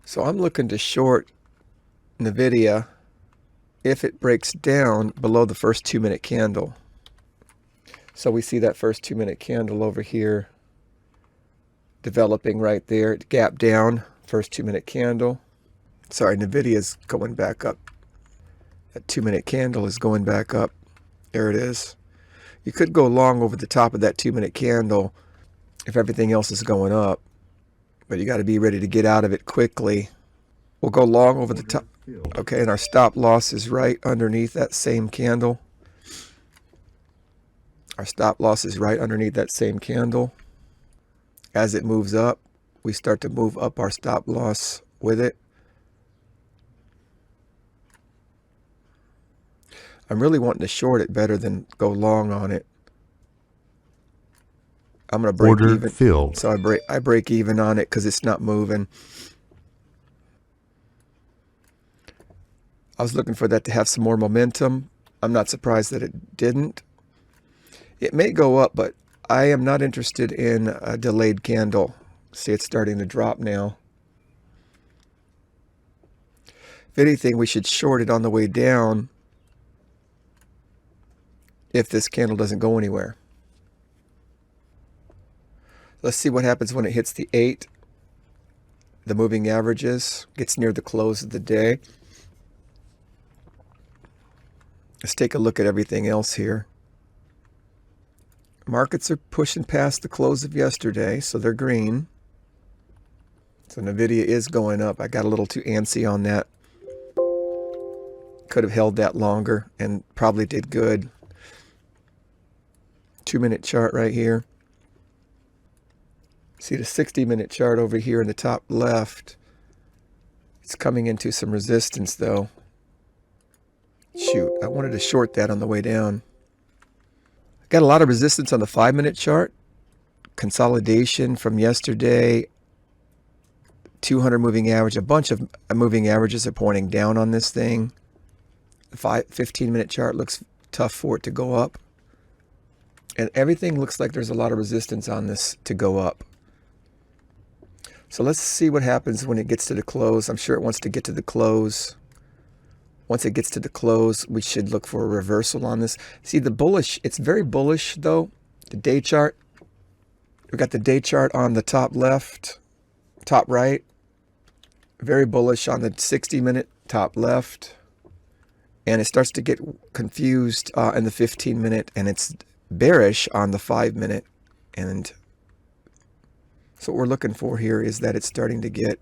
So I'm looking to short NVDA if it breaks down below the first 2-minute candle. So we see that first 2-minute candle over here developing right there. Gap down, first 2-minute candle. Sorry, NVIDIA is going back up. That 2-minute candle is going back up. There it is. You could go long over the top of that 2-minute candle if everything else is going up, but you got to be ready to get out of it quickly. We'll go long over the top. Okay, and our stop loss is right underneath that same candle. Our stop loss is right underneath that same candle. As it moves up, we start to move up our stop loss with it. I'm really wanting to short it better than go long on it. I'm going to break Order even. filled. So I break even on it because it's not moving. I was looking for that to have some more momentum. I'm not surprised that it didn't. It may go up, but I am not interested in a delayed candle. See, it's starting to drop now. If anything, we should short it on the way down if this candle doesn't go anywhere. Let's see what happens when it hits the 8. The moving averages, gets near the close of the day. Let's take a look at everything else here. Markets are pushing past the close of yesterday, so they're green. So NVIDIA is going up. I got a little too antsy on that. Could have held that longer and probably did good. 2-minute chart right here. See the 60-minute chart over here in the top left. It's coming into some resistance though. Shoot, I wanted to short that on the way down. Got a lot of resistance on the 5-minute chart. Consolidation from yesterday. 200 moving average. A bunch of moving averages are pointing down on this thing. The 15-minute chart looks tough for it to go up. And everything looks like there's a lot of resistance on this to go up. So let's see what happens when it gets to the close. I'm sure it wants to get to the close. Once it gets to the close, we should look for a reversal on this. See the bullish, it's very bullish though. The day chart. We've got the day chart on the top left, top right. Very bullish on the 60-minute top left. And it starts to get confused in the 15-minute, and it's bearish on the 5-minute. And so what we're looking for here is that it's starting to get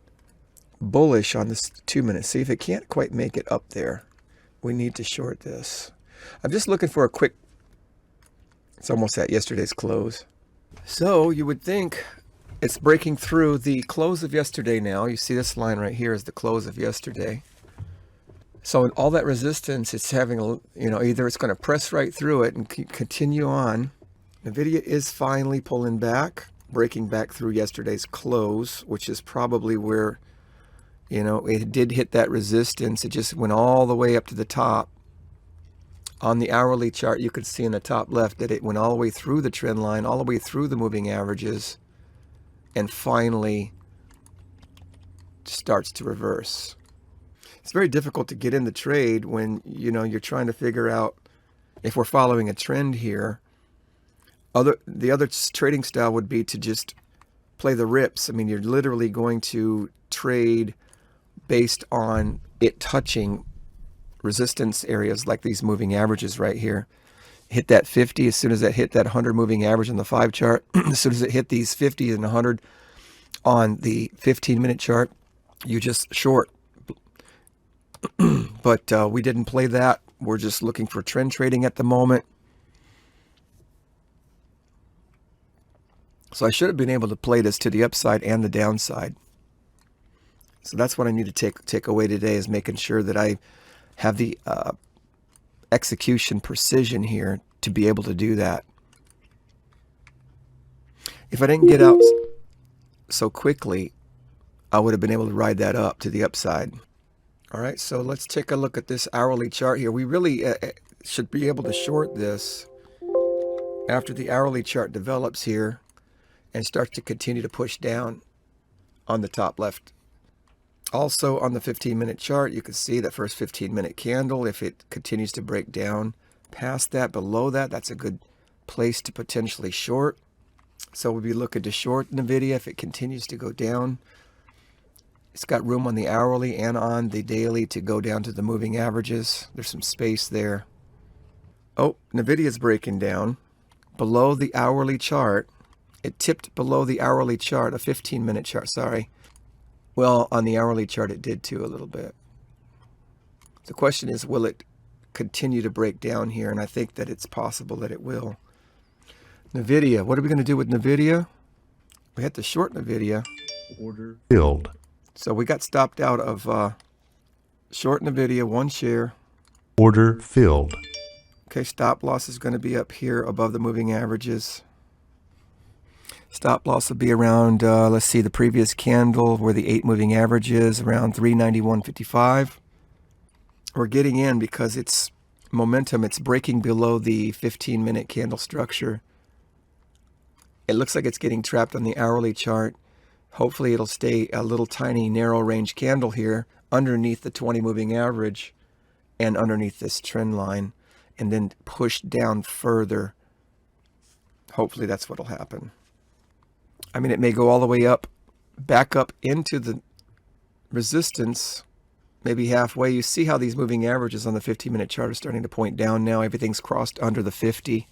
bullish on this 2-minute. See if it can't quite make it up there. We need to short this. I'm just looking for a quick, it's almost at yesterday's close. So you would think it's breaking through the close of yesterday now. You see this line right here is the close of yesterday. So in all that resistance, it's having, either it's going to press right through it and continue on. NVIDIA is finally pulling back, breaking back through yesterday's close, which is probably where, it did hit that resistance. It just went all the way up to the top. On the hourly chart, you could see in the top left that it went all the way through the trend line, all the way through the moving averages, and finally starts to reverse. It's very difficult to get in the trade when, you're trying to figure out if we're following a trend here. The other trading style would be to just play the rips. I mean, you're literally going to trade based on it touching resistance areas like these moving averages right here. Hit that 50 as soon as that hit that 100 moving average on the 5 chart. As soon as it hit these 50 and 100 on the 15-minute chart, you just short. But we didn't play that. We're just looking for trend trading at the moment. So I should have been able to play this to the upside and the downside. So that's what I need to take away today, is making sure that I have the execution precision here to be able to do that. If I didn't get out so quickly, I would have been able to ride that up to the upside. All right, so let's take a look at this hourly chart here. We really should be able to short this after the hourly chart develops here and starts to continue to push down on the top left Also on the 15-minute chart, you can see that first 15-minute candle, if it continues to break down past that, below that, that's a good place to potentially short. So we'll be looking to short NVIDIA if it continues to go down. It's got room on the hourly and on the daily to go down to the moving averages. There's some space there. Oh, NVIDIA is breaking down below the hourly chart. It tipped below the hourly chart, a 15-minute chart, sorry. Well, on the hourly chart, it did too a little bit. The question is, will it continue to break down here? And I think that it's possible that it will. NVIDIA, what are we going to do with NVIDIA? We had to short NVIDIA. Order filled. So we got stopped out of short NVIDIA, 1 share. Order filled. Okay, stop loss is going to be up here above the moving averages. Stop loss will be around, let's see, the previous candle where the 8 moving average is, around 391.55. We're getting in because it's momentum. It's breaking below the 15-minute candle structure. It looks like it's getting trapped on the hourly chart. Hopefully it'll stay a little tiny narrow range candle here underneath the 20 moving average and underneath this trend line, and then push down further. Hopefully that's what'll happen. I mean, it may go all the way up, back up into the resistance, maybe halfway. You see how these moving averages on the 15-minute chart are starting to point down now. Everything's crossed under the 50.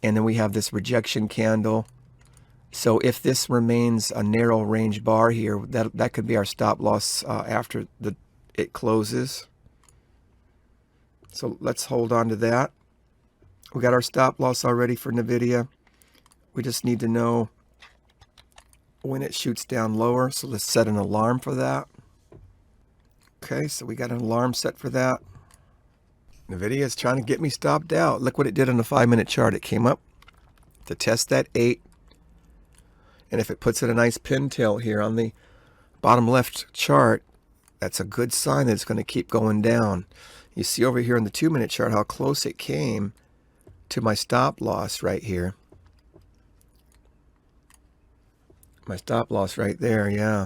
And then we have this rejection candle. So if this remains a narrow range bar here, that could be our stop loss after it closes. So let's hold on to that. We got our stop loss already for NVIDIA. We just need to know when it shoots down lower. So let's set an alarm for that. Okay, so we got an alarm set for that. NVIDIA is trying to get me stopped out. Look what it did on the 5-minute chart. It came up to test that 8. And if it puts in a nice pintail here on the bottom left chart, that's a good sign that it's going to keep going down. You see over here on the 2-minute chart how close it came to my stop loss right here. My stop loss right there, yeah.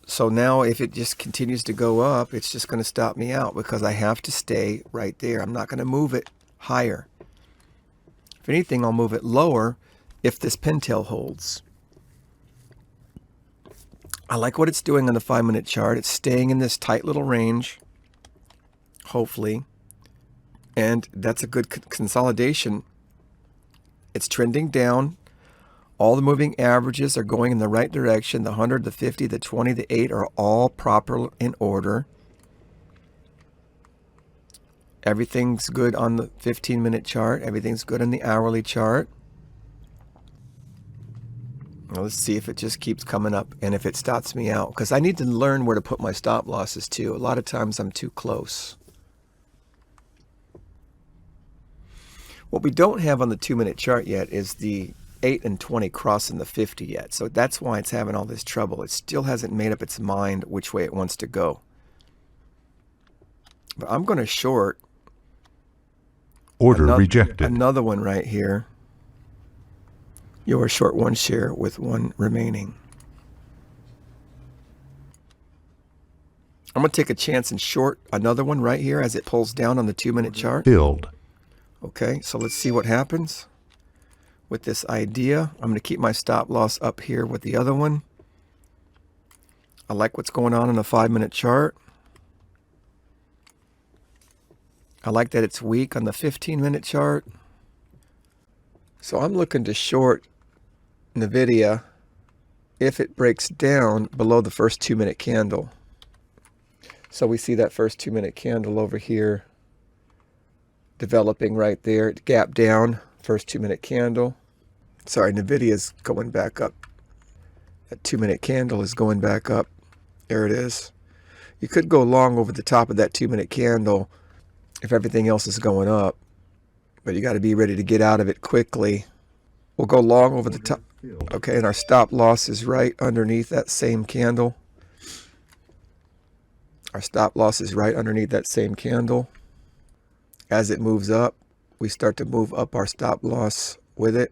So now if it just continues to go up, it's just going to stop me out because I have to stay right there. I'm not going to move it higher. If anything, I'll move it lower if this pintail holds. I like what it's doing on the 5-minute chart. It's staying in this tight little range, hopefully. And that's a good consolidation. It's trending down. All the moving averages are going in the right direction. The 100, the 50, the 20, the 8 are all proper in order. Everything's good on the 15-minute chart. Everything's good on the hourly chart. Now let's see if it just keeps coming up and if it stops me out. Because I need to learn where to put my stop losses too. A lot of times I'm too close. What we don't have on the 2-minute chart yet is the 8 and 20 crossing the 50 yet. So that's why it's having all this trouble. It still hasn't made up its mind which way it wants to go. But I'm going to short. Order rejected. Another one right here. You're short 1 share with 1 remaining. I'm going to take a chance and short another one right here as it pulls down on the 2-minute chart. Filled. Okay, so let's see what happens with this idea. I'm going to keep my stop loss up here with the other one. I like what's going on in the 5-minute chart. I like that it's weak on the 15-minute chart. So I'm looking to short NVIDIA if it breaks down below the first 2-minute candle. So we see that first 2-minute candle over here developing right there. It gapped down, first 2-minute candle. Sorry, NVIDIA is going back up. That 2-minute candle is going back up. There it is. You could go long over the top of that 2-minute candle if everything else is going up, but you got to be ready to get out of it quickly. We'll go long over the top. Okay, and our stop loss is right underneath that same candle. Our stop loss is right underneath that same candle. As it moves up, we start to move up our stop loss with it.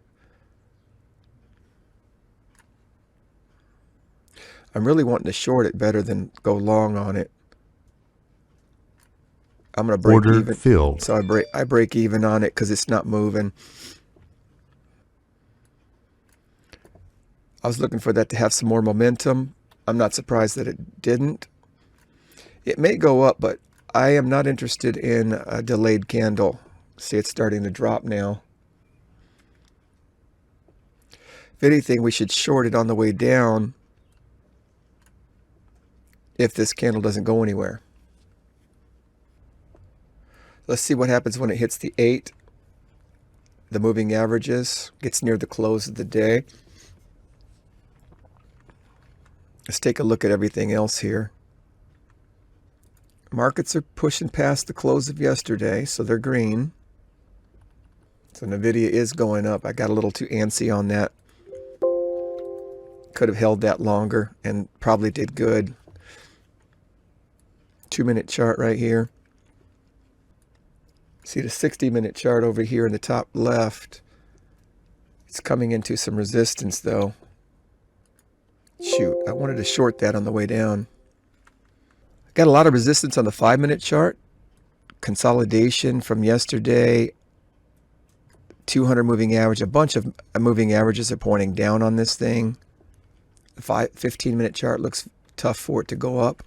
I'm really wanting to short it better than go long on it. I'm going to break Order even. filled. So I break even on it because it's not moving. I was looking for that to have some more momentum. I'm not surprised that it didn't. It may go up, but I am not interested in a delayed candle. See, it's starting to drop now. If anything, we should short it on the way down if this candle doesn't go anywhere. Let's see what happens when it hits the 8. The moving averages, gets near the close of the day. Let's take a look at everything else here. Markets are pushing past the close of yesterday, so they're green. So NVDA is going up. I got a little too antsy on that. Could have held that longer and probably did good. 2-minute chart right here. See the 60-minute chart over here in the top left. It's coming into some resistance though. Shoot, I wanted to short that on the way down. Got a lot of resistance on the 5-minute chart. Consolidation from yesterday. 200 moving average. A bunch of moving averages are pointing down on this thing. The 15-minute chart looks tough for it to go up.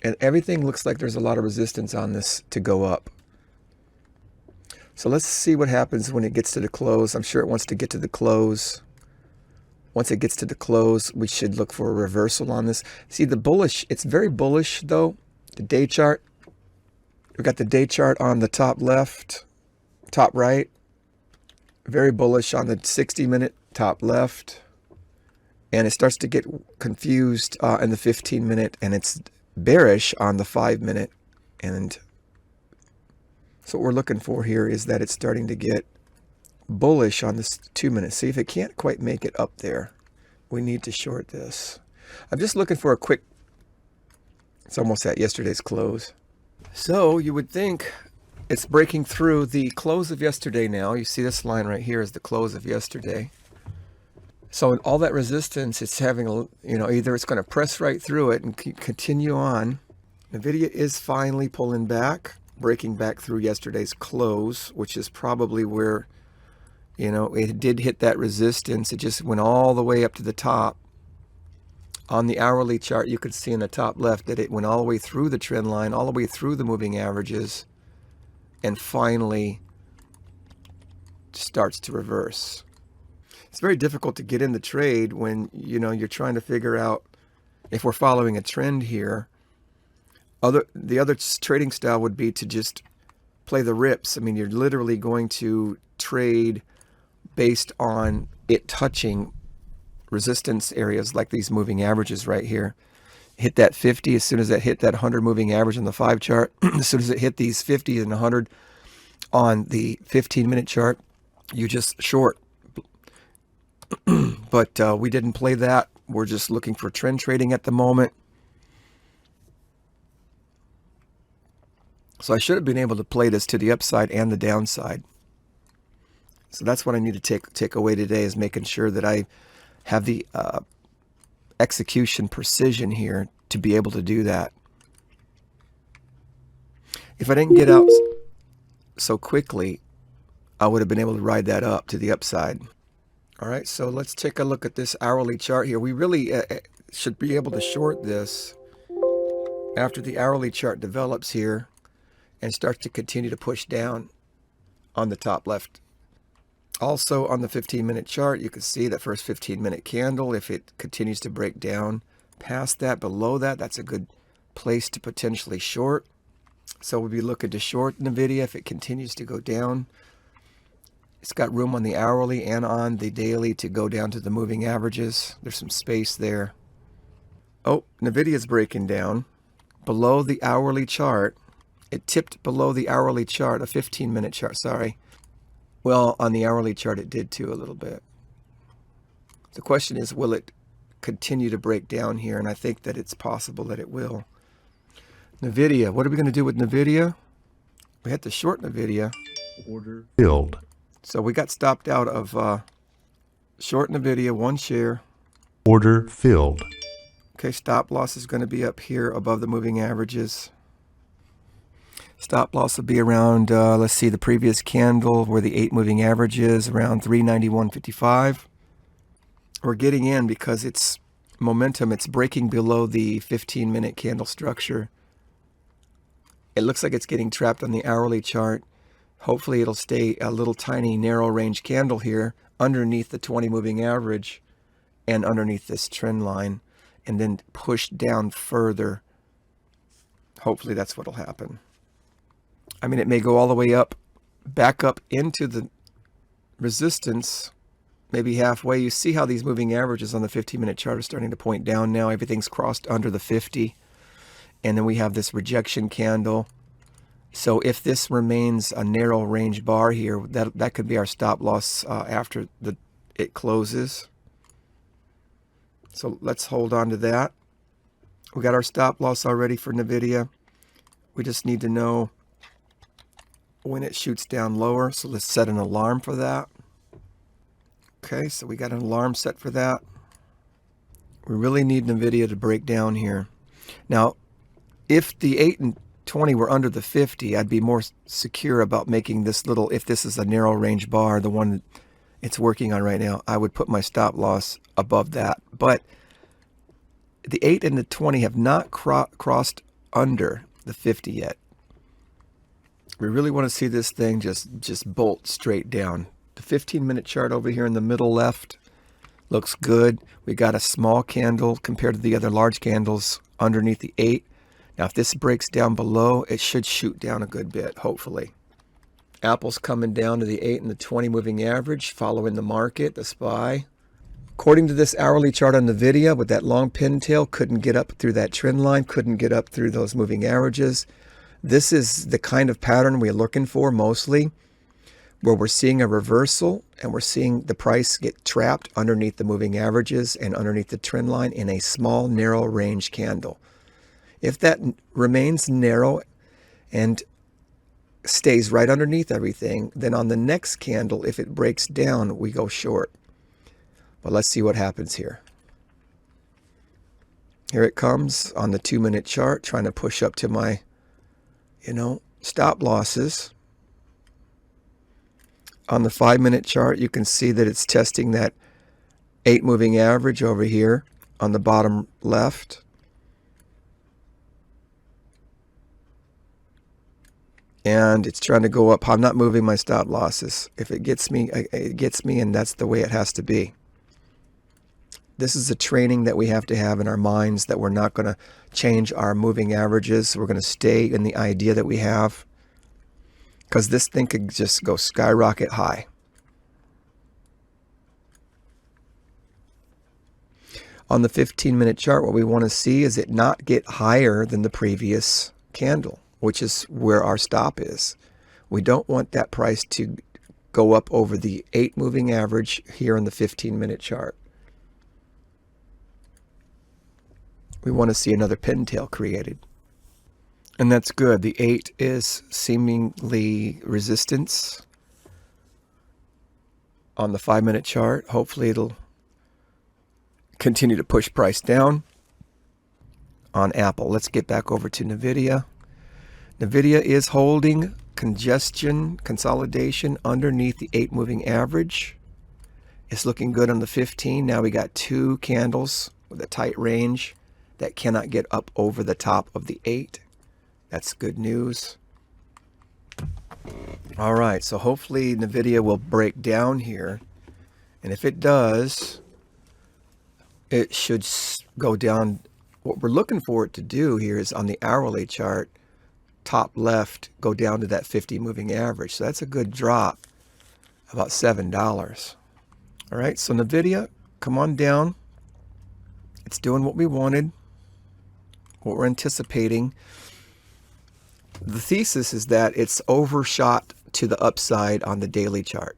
And everything looks like there's a lot of resistance on this to go up. So let's see what happens when it gets to the close. I'm sure it wants to get to the close. Once it gets to the close, we should look for a reversal on this. See the bullish, it's very bullish though. The day chart. We've got the day chart on the top left, top right. Very bullish on the 60-minute top left. And it starts to get confused in the 15-minute, and it's bearish on the 5-minute. And so what we're looking for here is that it's starting to get bullish on this 2-minute. See if it can't quite make it up there. We need to short this. I'm just looking for a quick, it's almost at yesterday's close. So you would think it's breaking through the close of yesterday now. You see this line right here is the close of yesterday. So in all that resistance, it's having a, either it's going to press right through it and continue on. NVIDIA is finally pulling back, breaking back through yesterday's close, which is probably where, it did hit that resistance. It just went all the way up to the top. On the hourly chart, you could see in the top left that it went all the way through the trend line, all the way through the moving averages, and finally starts to reverse. It's very difficult to get in the trade when, you're trying to figure out if we're following a trend here. The other trading style would be to just play the rips. I mean, you're literally going to trade based on it touching resistance areas like these moving averages right here. Hit that 50 as soon as that hit that 100 moving average on the 5 chart. As soon as it hit these 50 and 100 on the 15-minute chart, you just short. But we didn't play that. We're just looking for trend trading at the moment. So I should have been able to play this to the upside and the downside. So that's what I need to take away today, is making sure that I have the execution precision here to be able to do that. If I didn't get out so quickly, I would have been able to ride that up to the upside. All right, so let's take a look at this hourly chart here. We really should be able to short this after the hourly chart develops here and starts to continue to push down on the top left. Also on the 15-minute chart, you can see that first 15-minute candle. If it continues to break down past that, below that, that's a good place to potentially short. So we'll be looking to short NVIDIA if it continues to go down. It's got room on the hourly and on the daily to go down to the moving averages. There's some space there. Oh, NVIDIA is breaking down below the hourly chart. It tipped below the hourly chart, a 15-minute chart, sorry. Well, on the hourly chart, it did too a little bit. The question is, will it continue to break down here? And I think that it's possible that it will. NVIDIA, what are we going to do with NVIDIA? We had to short NVIDIA. Order filled. So we got stopped out of short NVIDIA, 1 share. Order filled. Okay, stop loss is going to be up here above the moving averages. Stop loss will be around, let's see, the previous candle where the 8 moving average is, around 391.55. We're getting in because it's momentum. It's breaking below the 15-minute candle structure. It looks like it's getting trapped on the hourly chart. Hopefully it'll stay a little tiny narrow range candle here underneath the 20 moving average and underneath this trend line, and then push down further. Hopefully that's what'll happen. I mean, it may go all the way up, back up into the resistance, maybe halfway. You see how these moving averages on the 15-minute chart are starting to point down now. Everything's crossed under the 50. And then we have this rejection candle. So if this remains a narrow range bar here, that could be our stop loss after it closes. So let's hold on to that. We got our stop loss already for NVDA. We just need to know when it shoots down lower. So let's set an alarm for that. Okay, so we got an alarm set for that. We really need NVDA to break down here. Now, if the 8 and 20 were under the 50, I'd be more secure about making this little, if this is a narrow range bar, the one that it's working on right now, I would put my stop loss above that. But the 8 and the 20 have not crossed under the 50 yet. We really want to see this thing just bolt straight down. The 15-minute chart over here in the middle left looks good. We got a small candle compared to the other large candles underneath the 8. Now, if this breaks down below, it should shoot down a good bit, hopefully. Apple's coming down to the 8 and the 20 moving average, following the market, the SPY. According to this hourly chart on NVDA, with that long pin tail, couldn't get up through that trend line, couldn't get up through those moving averages. This is the kind of pattern we're looking for mostly, where we're seeing a reversal and we're seeing the price get trapped underneath the moving averages and underneath the trend line in a small, narrow range candle. If that remains narrow and stays right underneath everything, then on the next candle, if it breaks down, we go short. But let's see what happens here. Here it comes on the 2-minute chart, trying to push up to my, stop losses. On the 5-minute chart, you can see that it's testing that 8 moving average over here on the bottom left. And it's trying to go up. I'm not moving my stop losses. If it gets me, and that's the way it has to be. This is a training that we have to have in our minds, that we're not going to change our moving averages. We're going to stay in the idea that we have, because this thing could just go skyrocket high. On the 15-minute chart, what we want to see is it not get higher than the previous candle, which is where our stop is. We don't want that price to go up over the 8 moving average here on the 15-minute chart. We want to see another pin tail created. And that's good. The 8 is seemingly resistance on the 5-minute chart. Hopefully it'll continue to push price down on Apple. Let's get back over to NVDA. NVDA is holding consolidation underneath the 8 moving average. It's looking good on the 15. Now we got 2 candles with a tight range that cannot get up over the top of the 8. That's good news. All right, so hopefully NVDA will break down here. And if it does, it should go down. What we're looking for it to do here is on the hourly chart, top left, go down to that 50 moving average. So that's a good drop, about $7. All right, so NVDA, come on down. It's doing what we wanted, what we're anticipating. The thesis is that it's overshot to the upside on the daily chart.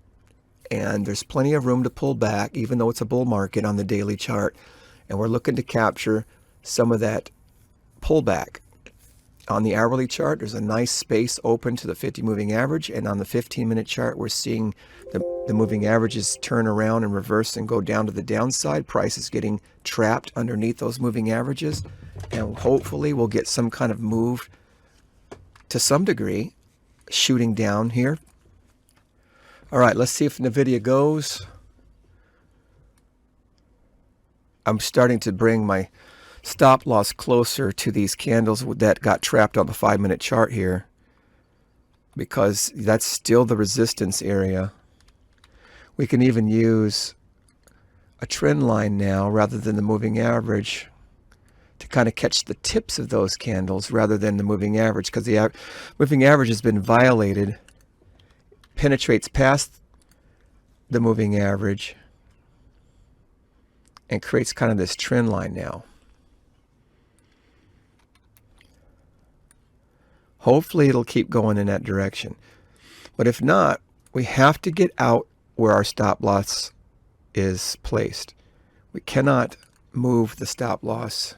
And there's plenty of room to pull back, even though it's a bull market on the daily chart. And we're looking to capture some of that pullback. On the hourly chart, there's a nice space open to the 50 moving average. And on the 15-minute chart, we're seeing the the moving averages turn around and reverse and go down to the downside. Price is getting trapped underneath those moving averages, and hopefully we'll get some kind of move to some degree, shooting down here. All right, let's see if NVIDIA goes. I'm starting to bring my stop loss closer to these candles that got trapped on the 5-minute chart here, because that's still the resistance area. We can even use a trend line now rather than the moving average to kind of catch the tips of those candles rather than the moving average, because the moving average has been violated, penetrates past the moving average, and creates kind of this trend line now. Hopefully it'll keep going in that direction. But if not, we have to get out where our stop loss is placed. We cannot move the stop loss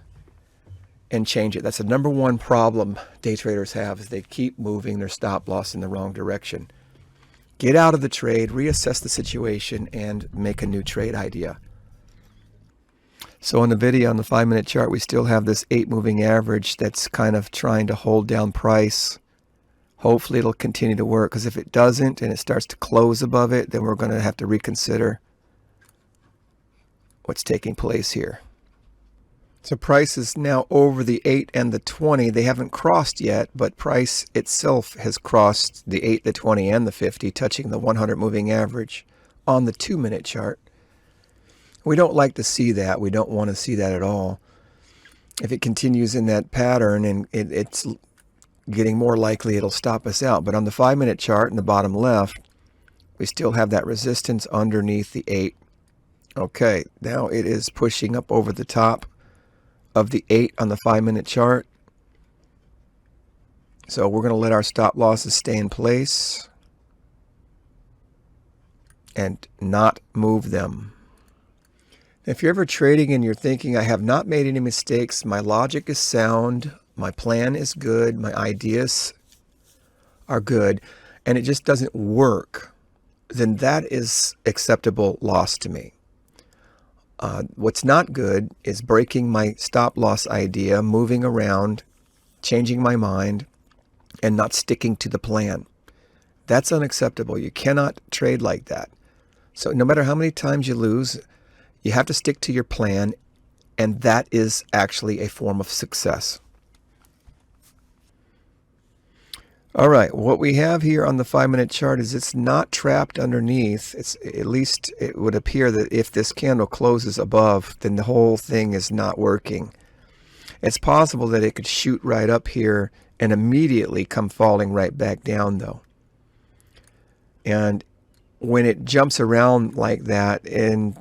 and change it. That's the number one problem day traders have, is they keep moving their stop loss in the wrong direction. Get out of the trade, reassess the situation, and make a new trade idea. So in the video on the 5-minute chart, we still have this 8 moving average that's kind of trying to hold down price. Hopefully it'll continue to work, because if it doesn't and it starts to close above it, then we're going to have to reconsider what's taking place here. So price is now over the 8 and the 20. They haven't crossed yet, but price itself has crossed the 8, the 20, and the 50, touching the 100 moving average on the 2-minute chart. We don't like to see that. We don't want to see that at all. If it continues in that pattern, and it's getting more likely it'll stop us out. But on the 5-minute chart in the bottom left, we still have that resistance underneath the 8. Okay, now it is pushing up over the top of the 8 on the 5-minute chart. So we're going to let our stop losses stay in place and not move them. If you're ever trading and you're thinking, I have not made any mistakes, my logic is sound, my plan is good, my ideas are good, and it just doesn't work, then that is acceptable loss to me. What's not good is breaking my stop loss idea, moving around, changing my mind, and not sticking to the plan. That's unacceptable. You cannot trade like that. So no matter how many times you lose, you have to stick to your plan, and that is actually a form of success. All right, what we have here on the 5-minute chart is it's not trapped underneath. It's, at least it would appear that if this candle closes above, then the whole thing is not working. It's possible that it could shoot right up here and immediately come falling right back down, though. And when it jumps around like that and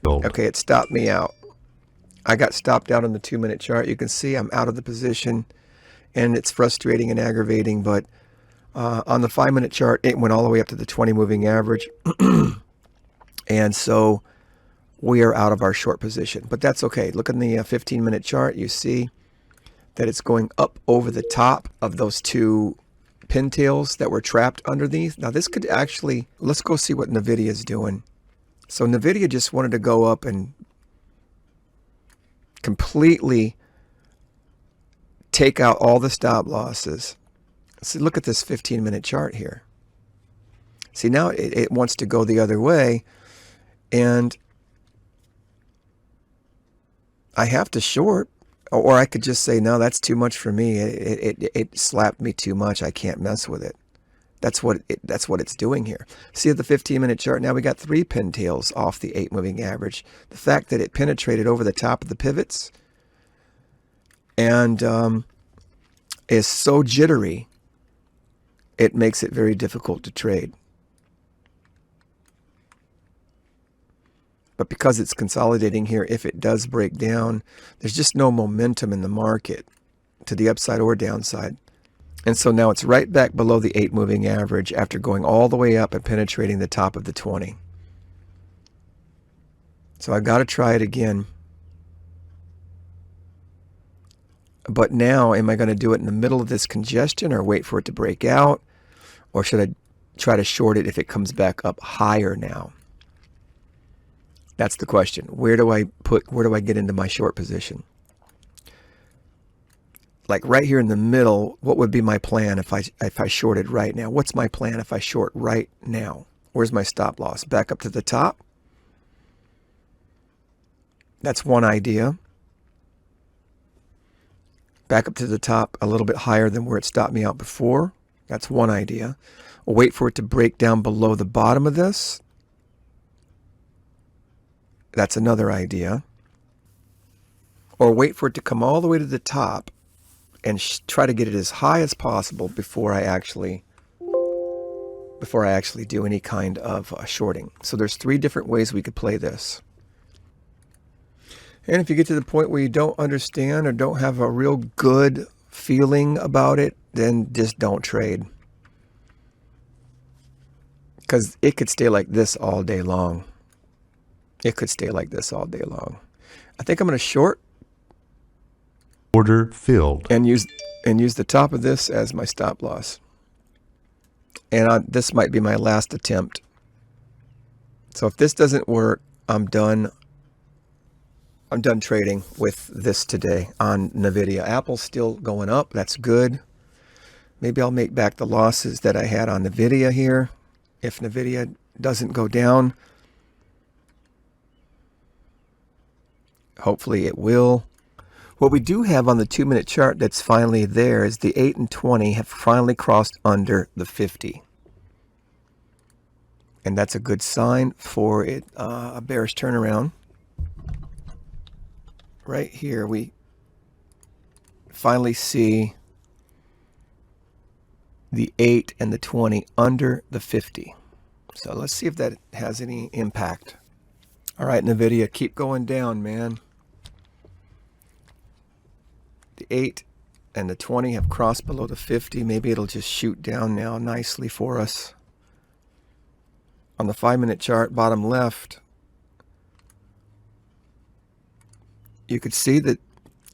okay, it stopped me out. I got stopped out on the 2-minute chart. You can see I'm out of the position, and it's frustrating and aggravating. But on the 5-minute chart, it went all the way up to the 20 moving average. And so we are out of our short position. But that's okay. Look in the 15-minute chart. You see that it's going up over the top of those 2 pintails that were trapped underneath. Now this could actually, let's go see what NVIDIA is doing. So NVIDIA just wanted to go up and completely take out all the stop losses. See, look at this 15-minute chart here. See, now it wants to go the other way, and I have to short, or I could just say, no, that's too much for me. It slapped me too much. I can't mess with it. That's what it's doing here. See at the 15-minute chart, now we got 3 pintails off the 8 moving average. The fact that it penetrated over the top of the pivots and is so jittery, it makes it very difficult to trade. But because it's consolidating here, if it does break down, there's just no momentum in the market to the upside or downside. And so now it's right back below the 8 moving average after going all the way up and penetrating the top of the 20. So I got to try it again. But now, am I going to do it in the middle of this congestion or wait for it to break out? Or should I try to short it if it comes back up higher now? That's the question. Where do I get into my short position? Like right here in the middle, what would be my plan if I shorted right now? What's my plan if I short right now? Where's my stop loss? Back up to the top? That's one idea. Back up to the top a little bit higher than where it stopped me out before. That's one idea. We'll wait for it to break down below the bottom of this. That's another idea. Or wait for it to come all the way to the top and try to get it as high as possible before I actually do any kind of shorting. So there's 3 different ways we could play this. And if you get to the point where you don't understand or don't have a real good feeling about it, then just don't trade. Because it could stay like this all day long. It could stay like this all day long. I think I'm going to short. Order filled. And use the top of this as my stop loss. And this might be my last attempt. So if this doesn't work, I'm done. I'm done trading with this today on NVDA. Apple's still going up. That's good. Maybe I'll make back the losses that I had on NVDA here. If NVDA doesn't go down, hopefully it will. What we do have on the 2-minute chart that's finally there is the 8 and 20 have finally crossed under the 50. And that's a good sign for it, a bearish turnaround. Right here we finally see the 8 and the 20 under the 50. So let's see if that has any impact. All right, NVIDIA, keep going down, man. The 8 and the 20 have crossed below the 50. Maybe it'll just shoot down now nicely for us. On the 5-minute chart, bottom left, you could see that,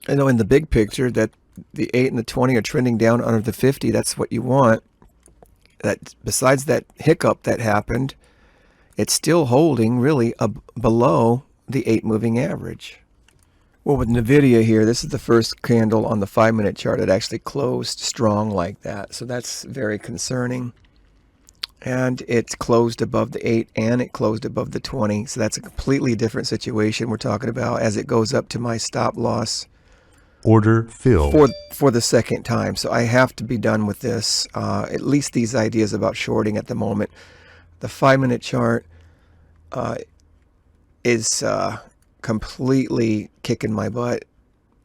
in the big picture, that the 8 and the 20 are trending down under the 50. That's what you want. That besides that hiccup that happened, it's still holding really below the 8 moving average. Well, with NVIDIA here, this is the first candle on the 5-minute chart that actually closed strong like that. So that's very concerning. And it's closed above the 8 and it closed above the 20. So that's a completely different situation we're talking about as it goes up to my stop loss. Order filled. For the second time. So I have to be done with this. At least these ideas about shorting at the moment. The 5-minute chart is completely kicking my butt.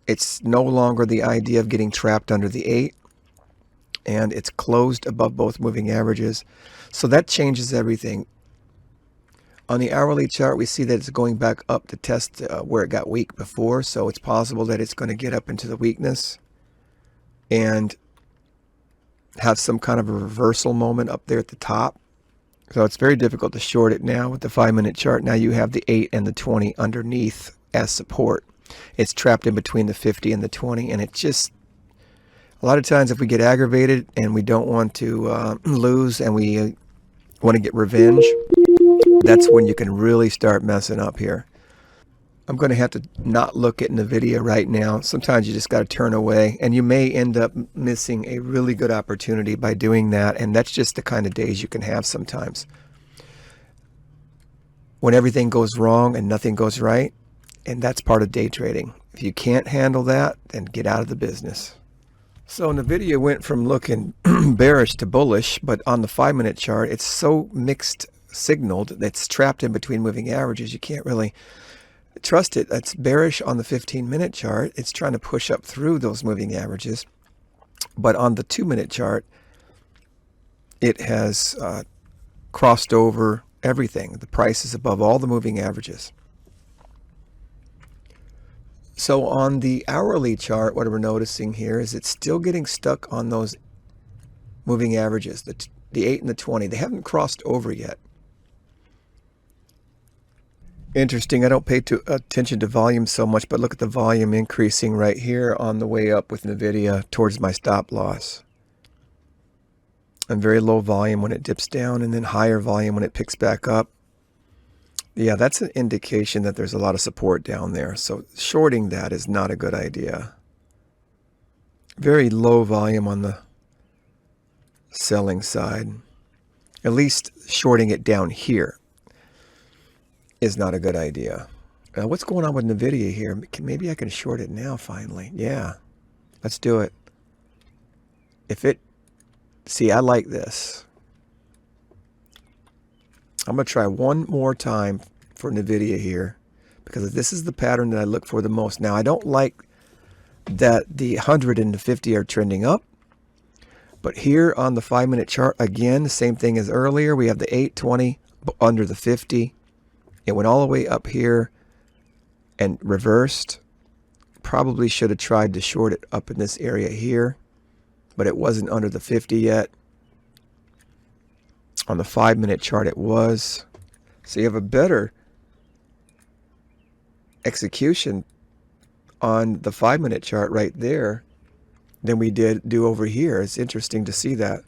It's no longer the idea of getting trapped under the 8. And it's closed above both moving averages. So that changes everything. On the hourly chart, we see that it's going back up to test where it got weak before. So it's possible that it's going to get up into the weakness and have some kind of a reversal moment up there at the top. So it's very difficult to short it now with the 5-minute chart. Now you have the 8 and the 20 underneath as support. It's trapped in between the 50 and the 20, and it just, a lot of times if we get aggravated and we don't want to lose and we want to get revenge, that's when you can really start messing up here. I'm going to have to not look at NVIDIA right now. Sometimes you just got to turn away, and you may end up missing a really good opportunity by doing that, and that's just the kind of days you can have sometimes. When everything goes wrong and nothing goes right, and that's part of day trading. If you can't handle that, then get out of the business. So NVIDIA went from looking bearish to bullish, but on the 5-minute chart, it's so mixed signaled that it's trapped in between moving averages. You can't really trust it. It's bearish on the 15-minute chart. It's trying to push up through those moving averages. But on the 2-minute chart, it has crossed over everything. The price is above all the moving averages. So on the hourly chart, what we're noticing here is it's still getting stuck on those moving averages, the 8 and the 20. They haven't crossed over yet. Interesting. I don't pay attention to volume so much, but look at the volume increasing right here on the way up with NVIDIA towards my stop loss. and very low volume when it dips down, and then higher volume when it picks back up. Yeah, that's an indication that there's a lot of support down there. So shorting that is not a good idea. Very low volume on the selling side. At least shorting it down here is not a good idea. What's going on with NVDA here? Maybe I can short it now finally. Yeah, let's do it. See, I like this. I'm going to try one more time for NVIDIA here, because this is the pattern that I look for the most. Now, I don't like that the 100 and the 50 are trending up, but here on the 5-minute chart, again, the same thing as earlier. We have the 820 under the 50. It went all the way up here and reversed. Probably should have tried to short it up in this area here, but it wasn't under the 50 yet. On the 5-minute chart it was. So you have a better execution on the 5-minute chart right there than we do over here. It's interesting to see that.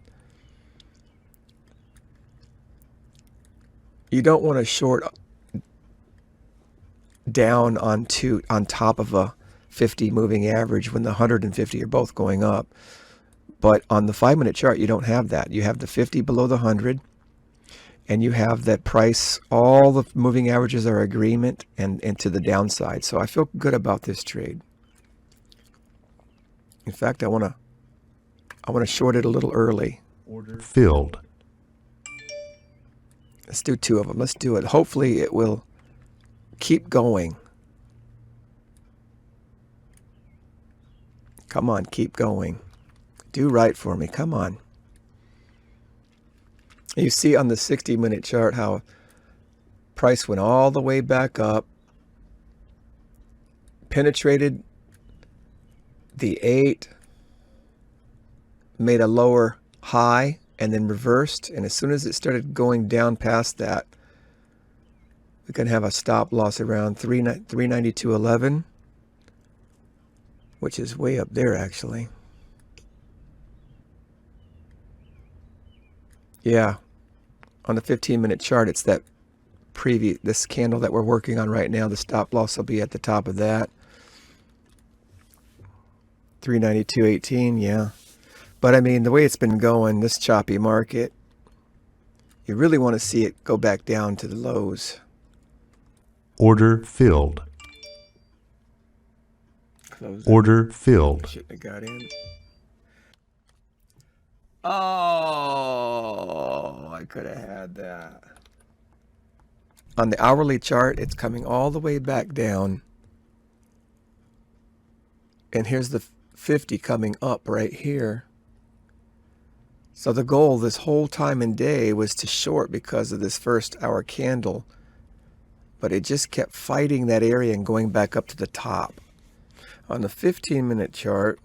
You don't want to short down on top of a 50 moving average when the 150 are both going up. But on the 5-minute chart, you don't have that. You have the 50 below the 100, and you have that price. All the moving averages are agreement and to the downside. So I feel good about this trade. In fact, I want to short it a little early. Order filled. Let's do 2 of them. Let's do it. Hopefully it will keep going. Come on, keep going. Do right for me. Come on. You see on the 60-minute chart how price went all the way back up, penetrated the 8, made a lower high, and then reversed. And as soon as it started going down past that, we can have a stop loss around 392.11, which is way up there actually. Yeah, on the 15-minute chart, it's that this candle that we're working on right now. The stop loss will be at the top of that. 392.18, yeah. But I mean, the way it's been going, this choppy market, you really want to see it go back down to the lows. Order filled. Close it. Order filled. Shouldn't have got in. Oh, I could have had that. On the hourly chart, it's coming all the way back down. And here's the 50 coming up right here. So the goal this whole time and day was to short because of this first hour candle. But it just kept fighting that area and going back up to the top. On the 15-minute chart,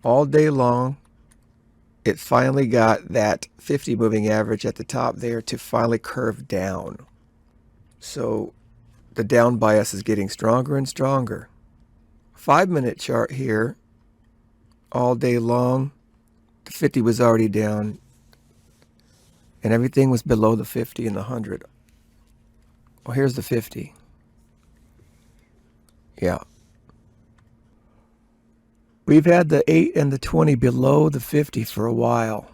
all day long, it finally got that 50 moving average at the top there to finally curve down. So the down bias is getting stronger and stronger. 5-minute chart here, all day long, the 50 was already down, and everything was below the 50 and the 100. Well, here's the 50. Yeah. We've had the 8 and the 20 below the 50 for a while.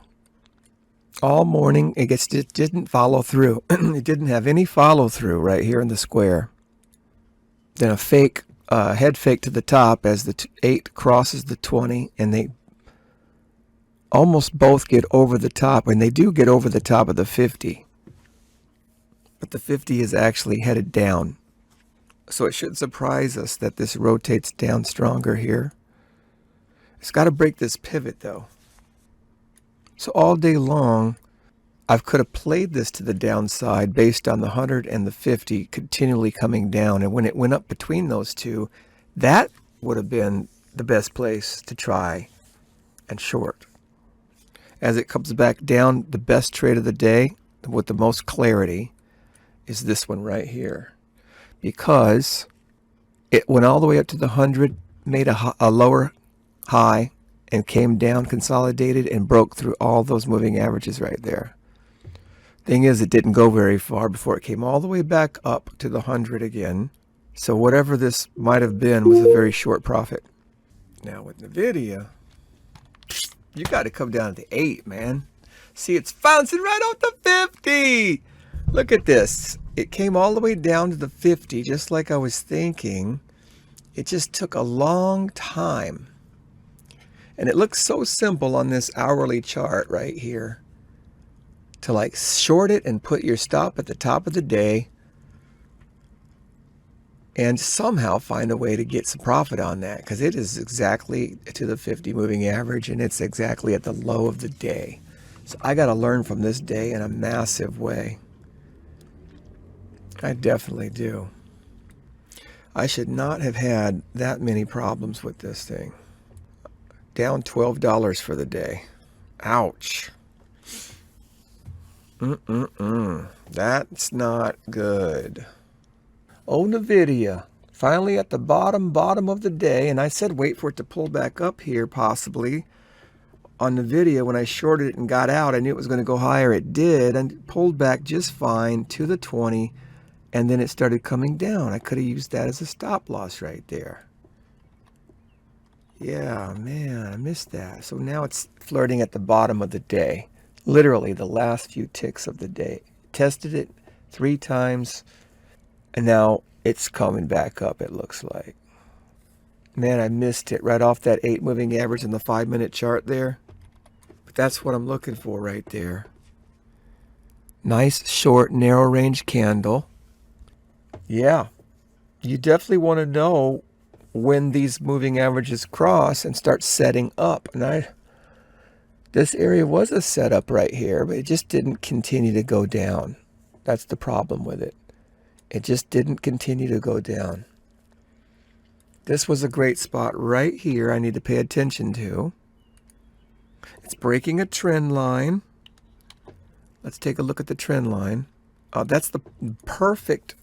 All morning, it didn't follow through. It didn't have any follow through right here in the square. Then a fake, head fake to the top as the 8 crosses the 20, and they almost both get over the top, and they do get over the top of the 50. But the 50 is actually headed down. So it should surprise us that this rotates down stronger here. It's got to break this pivot though. So all day long, I could have played this to the downside based on the 100 and the 50 continually coming down. And when it went up between those two, that would have been the best place to try and short. As it comes back down, the best trade of the day with the most clarity is this one right here. Because it went all the way up to the 100, made a lower high, and came down, consolidated, and broke through all those moving averages right there. Thing is, it didn't go very far before it came all the way back up to the 100 again. So whatever this might have been was a very short profit. Now with NVIDIA, you got to come down to the 8, man. See, it's bouncing right off the 50. Look at this. It came all the way down to the 50, just like I was thinking. It just took a long time. And it looks so simple on this hourly chart right here to like short it and put your stop at the top of the day and somehow find a way to get some profit on that, because it is exactly to the 50 moving average and it's exactly at the low of the day. So I got to learn from this day in a massive way. I definitely do. I should not have had that many problems with this thing. Down $12 for the day. Ouch. That's not good. Oh, NVIDIA. Finally at the bottom of the day. And I said wait for it to pull back up here possibly. On NVIDIA, when I shorted it and got out, I knew it was going to go higher. It did, and it pulled back just fine to the 20. And then it started coming down. I could have used that as a stop loss right there. Yeah, man, I missed that. So now it's flirting at the bottom of the day. Literally the last few ticks of the day. Tested it 3 times, and now it's coming back up, it looks like. Man, I missed it right off that 8 moving average in the 5-minute chart there. But that's what I'm looking for right there. Nice, short, narrow range candle. Yeah, you definitely want to know when these moving averages cross and start setting up. And this area was a setup right here, but it just didn't continue to go down. That's the problem with it. It just didn't continue to go down. This was a great spot right here I need to pay attention to. It's breaking a trend line. Let's take a look at the trend line. That's the perfect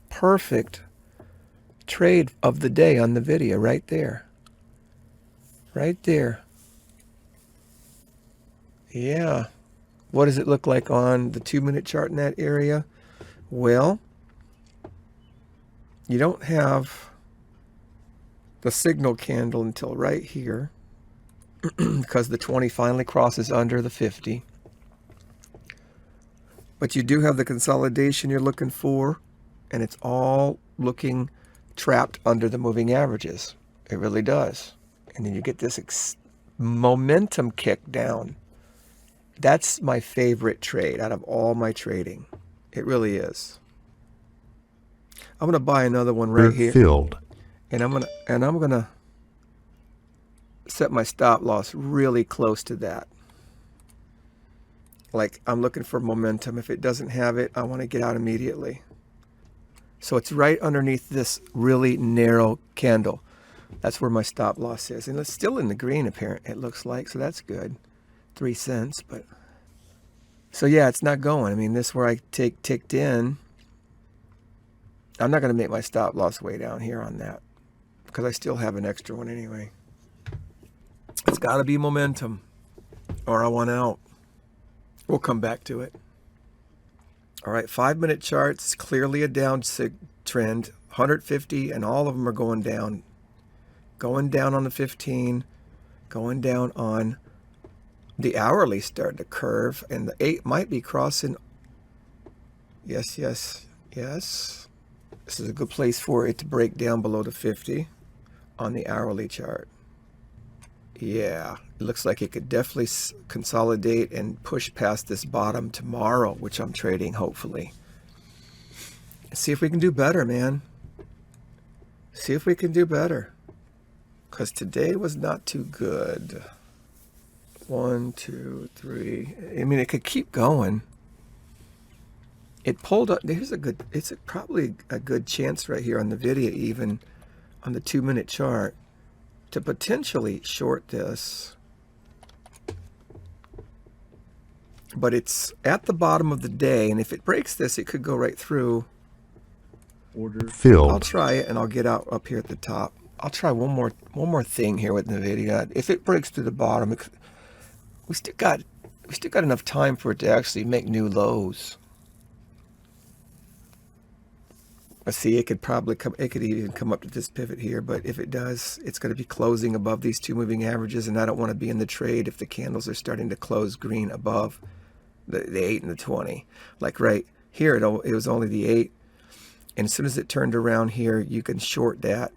trade of the day on the video right there. Right there. Yeah. What does it look like on the 2-minute chart in that area? Well, you don't have the signal candle until right here because the 20 finally crosses under the 50. But you do have the consolidation you're looking for, and it's all looking trapped under the moving averages. It really does. And then you get this momentum kick down. That's my favorite trade out of all my trading. It really is. I'm going to buy another one right here. Filled. And I'm going to set my stop loss really close to that. Like I'm looking for momentum. If it doesn't have it, I want to get out immediately. So it's right underneath this really narrow candle. That's where my stop loss is. And it's still in the green, apparently, it looks like. So that's good. 3 cents. But so, yeah, it's not going. I mean, this where I ticked in. I'm not going to make my stop loss way down here on that because I still have an extra one anyway. It's got to be momentum or I want out. We'll come back to it. All right, 5-minute charts, clearly a down trend. 150, and all of them are going down. Going down on the 15, going down on the hourly, starting to curve, and the 8 might be crossing. Yes, yes, yes. This is a good place for it to break down below the 50 on the hourly chart. Yeah, it looks like it could definitely consolidate and push past this bottom tomorrow, which I'm trading, hopefully. See if we can do better, man. See if we can do better. Because today was not too good. 1, 2, 3. I mean, it could keep going. It pulled up. It's probably a good chance right here on the video, even on the 2-minute chart, to potentially short this. But it's at the bottom of the day, and if it breaks this, it could go right through. Order filled. I'll try it, and I'll get out up here at the top. I'll try one more thing here with NVIDIA. If it breaks through the bottom, we still got enough time for it to actually make new lows. But see, it could probably come. It could even come up to this pivot here. But if it does, it's going to be closing above these two moving averages, and I don't want to be in the trade if the candles are starting to close green above the 8 and the 20. Like right here, it was only the 8, and as soon as it turned around here, you can short that,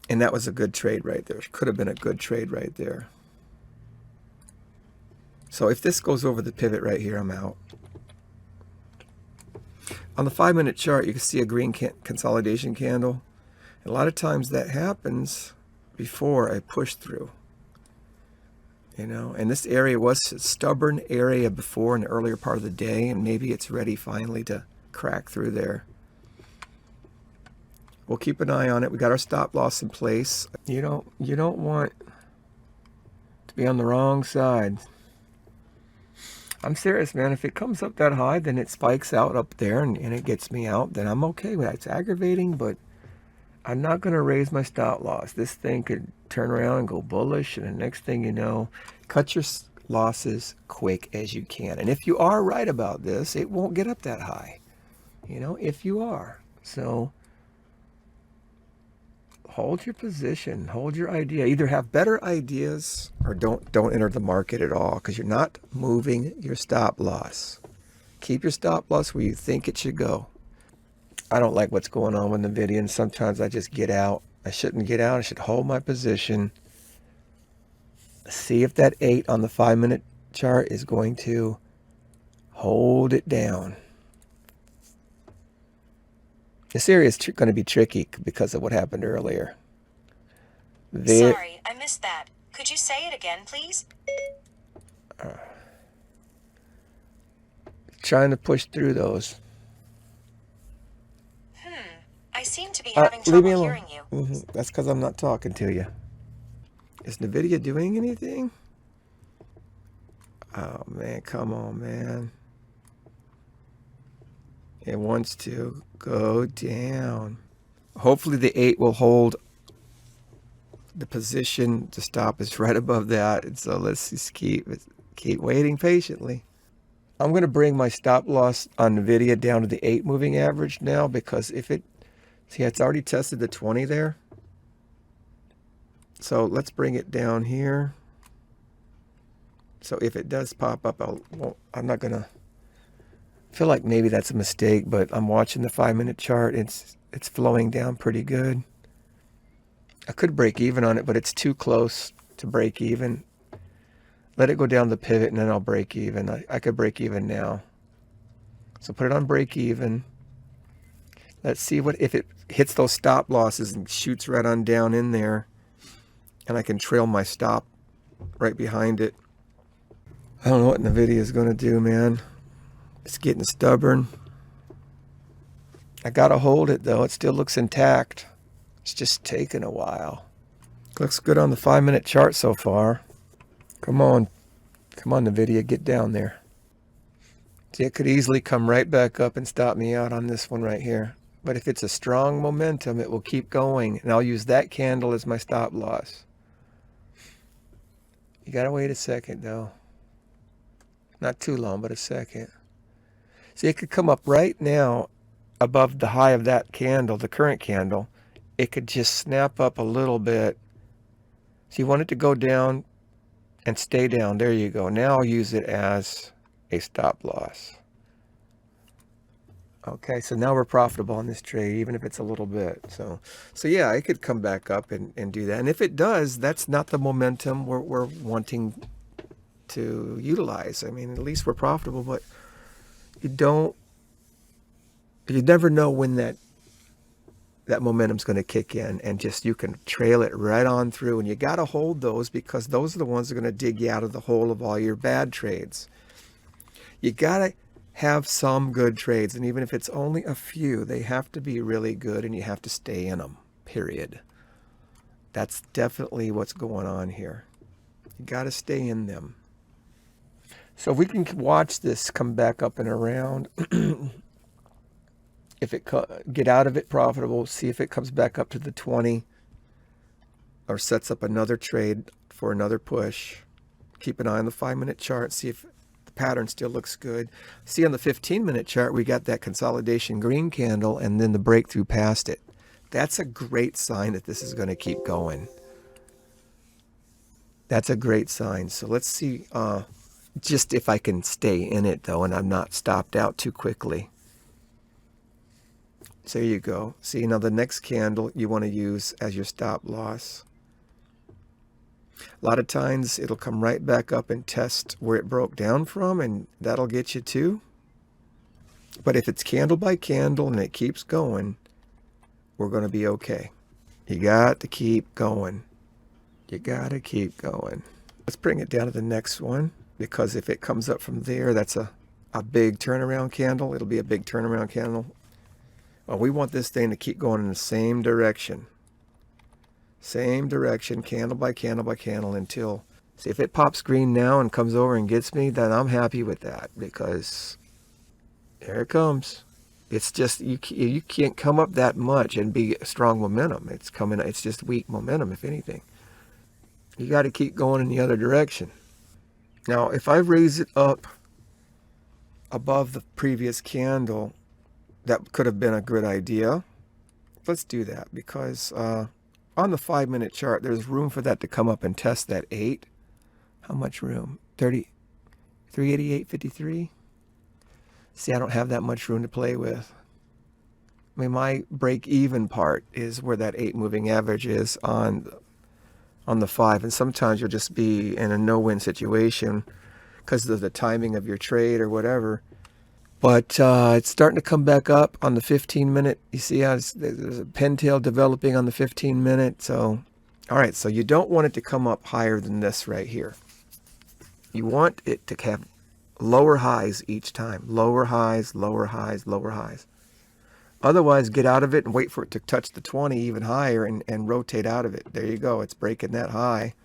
and that was a good trade right there. Could have been a good trade right there. So if this goes over the pivot right here, I'm out. On the 5-minute chart, you can see a green consolidation candle. A lot of times that happens before a push through. And this area was a stubborn area before in the earlier part of the day, and maybe it's ready finally to crack through there. We'll keep an eye on it. We got our stop loss in place. You don't want to be on the wrong side. I'm serious, man. If it comes up that high, then it spikes out up there and it gets me out, then I'm okay with that. It's aggravating, but I'm not going to raise my stop loss. This thing could turn around and go bullish, and the next thing you know, cut your losses quick as you can. And if you are right about this, it won't get up that high, if you are. So hold your position, hold your idea. Either have better ideas or don't enter the market at all, because you're not moving your stop loss. Keep your stop loss where you think it should go. I don't like what's going on with NVIDIA, and sometimes I just get out. I shouldn't get out. I should hold my position. See if that 8 on the 5-minute chart is going to hold it down. This area is going to be tricky because of what happened earlier. Sorry, I missed that. Could you say it again, please? Trying to push through those. I seem to be having trouble hearing you. That's because I'm not talking to you. Is NVIDIA doing anything? Oh, man, come on, man. It wants to go down. Hopefully the 8 will hold. The position to stop is right above that. And so let's just keep waiting patiently. I'm going to bring my stop loss on NVIDIA down to the 8 moving average now, because if it, see, it's already tested the 20 there. So let's bring it down here. So if it does pop up, I'm not going to feel like maybe that's a mistake, but I'm watching the 5-minute chart. It's flowing down pretty good. I could break even on it, but it's too close to break even. Let it go down the pivot and then I'll break even. I could break even now. So put it on break even. Let's see if it hits those stop losses and shoots right on down in there, and I can trail my stop right behind it. I don't know what NVIDIA is going to do, man. It's getting stubborn. I got to hold it, though. It still looks intact. It's just taking a while. Looks good on the 5-minute chart so far. Come on. Come on, NVIDIA. Get down there. See, it could easily come right back up and stop me out on this one right here. But if it's a strong momentum, it will keep going. And I'll use that candle as my stop loss. You got to wait a second, though. Not too long, but a second. See, it could come up right now above the high of that candle, the current candle. It could just snap up a little bit. So you want it to go down and stay down. There you go. Now I'll use it as a stop loss. Okay, so now we're profitable on this trade, even if it's a little bit. So yeah, it could come back up and do that. And if it does, that's not the momentum we're wanting to utilize. I mean, at least we're profitable, but you never know when that momentum's going to kick in, and just you can trail it right on through. And you got to hold those, because those are the ones that are going to dig you out of the hole of all your bad trades. You got to have some good trades, and even if it's only a few, they have to be really good, and you have to stay in them, period. That's definitely what's going on here. You got to stay in them. So if we can watch this come back up and around, If it get out of it profitable, see if it comes back up to the 20 or sets up another trade for another push. Keep an eye on the 5-minute chart, see if the pattern still looks good. See on the 15-minute chart, we got that consolidation green candle and then the breakthrough past it. That's a great sign that this is going to keep going. That's a great sign. So let's see just if I can stay in it though and I'm not stopped out too quickly. So there you go. See, now the next candle you want to use as your stop loss. A lot of times it'll come right back up and test where it broke down from, and that'll get you too. But if it's candle by candle and it keeps going, we're going to be okay. You got to keep going. You got to keep going. Let's bring it down to the next one, because if it comes up from there, that's a big turnaround candle. It'll be a big turnaround candle. Well, we want this thing to keep going in the same direction. Same direction, candle by candle by candle until, see, if it pops green now and comes over and gets me, then I'm happy with that, because here it comes. It's just, you can't come up that much and be strong momentum. It's just weak momentum, if anything. You got to keep going in the other direction. Now, if I raise it up above the previous candle, that could have been a good idea. Let's do that, because on the 5-minute chart, there's room for that to come up and test that 8. How much room? 388.53? See, I don't have that much room to play with. I mean, my break-even part is where that 8 moving average is on the 5. And sometimes you'll just be in a no-win situation because of the timing of your trade or whatever. But it's starting to come back up on the 15-minute. You see how there's a pintail developing on the 15-minute. So, all right, so you don't want it to come up higher than this right here. You want it to have lower highs each time. Lower highs, lower highs, lower highs. Otherwise, get out of it and wait for it to touch the 20 even higher and rotate out of it. There you go. It's breaking that high.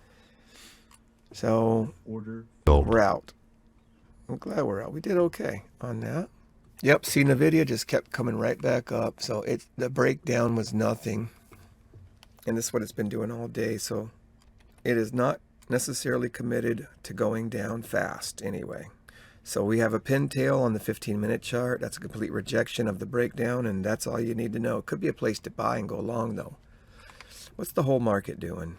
So we're out. I'm glad we're out. We did okay on that. Yep, see, NVDA just kept coming right back up. So the breakdown was nothing. And this is what it's been doing all day. So it is not necessarily committed to going down fast anyway. So we have a pintail on the 15-minute chart. That's a complete rejection of the breakdown, and that's all you need to know. It could be a place to buy and go long, though. What's the whole market doing?